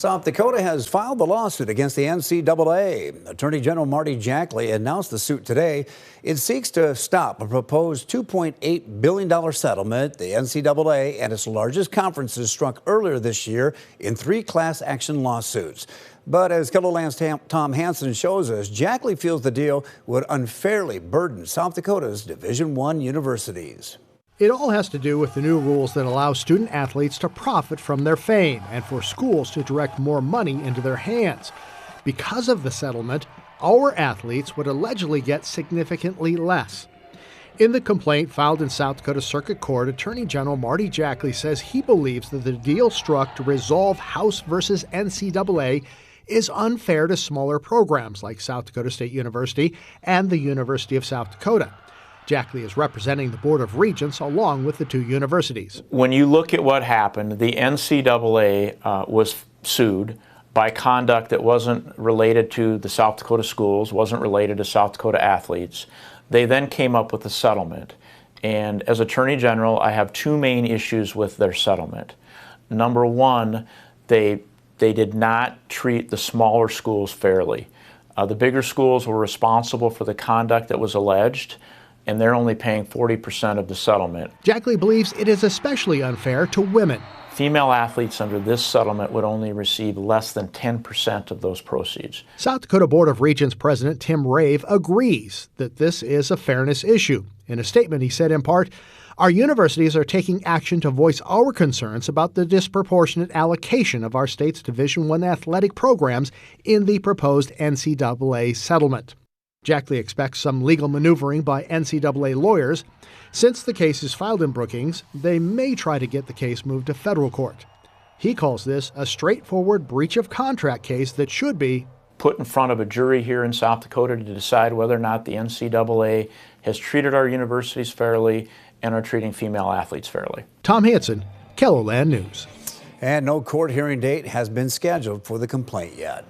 South Dakota has filed the lawsuit against the NCAA. Attorney General Marty Jackley announced the suit today. It seeks to stop a proposed $2.8 billion settlement the NCAA and its largest conferences struck earlier this year in 3 class action lawsuits. But as KELOLAND's Tom Hansen shows us, Jackley feels the deal would unfairly burden South Dakota's Division I universities. It all has to do with the new rules that allow student athletes to profit from their fame and for schools to direct more money into their hands. Because of the settlement, our athletes would allegedly get significantly less. In the complaint filed in South Dakota Circuit Court, Attorney General Marty Jackley says he believes that the deal struck to resolve House versus NCAA is unfair to smaller programs like South Dakota State University and the University of South Dakota. Jackley is representing the Board of Regents along with the 2 universities. When you look at what happened, the NCAA was sued by conduct that wasn't related to the South Dakota schools, wasn't related to South Dakota athletes. They then came up with a settlement. And as Attorney General, I have 2 main issues with their settlement. Number one, they did not treat the smaller schools fairly. The bigger schools were responsible for the conduct that was alleged, and they're only paying 40% of the settlement. Jackley believes it is especially unfair to women. Female athletes under this settlement would only receive less than 10% of those proceeds. South Dakota Board of Regents President Tim Rave agrees that this is a fairness issue. In a statement, he said in part, "Our universities are taking action to voice our concerns about the disproportionate allocation of our state's Division I athletic programs in the proposed NCAA settlement." Jackley expects some legal maneuvering by NCAA lawyers. Since the case is filed in Brookings, they may try to get the case moved to federal court. He calls this a straightforward breach of contract case that should be put in front of a jury here in South Dakota to decide whether or not the NCAA has treated our universities fairly and are treating female athletes fairly. Tom Hansen, KELOLAND News. And no court hearing date has been scheduled for the complaint yet.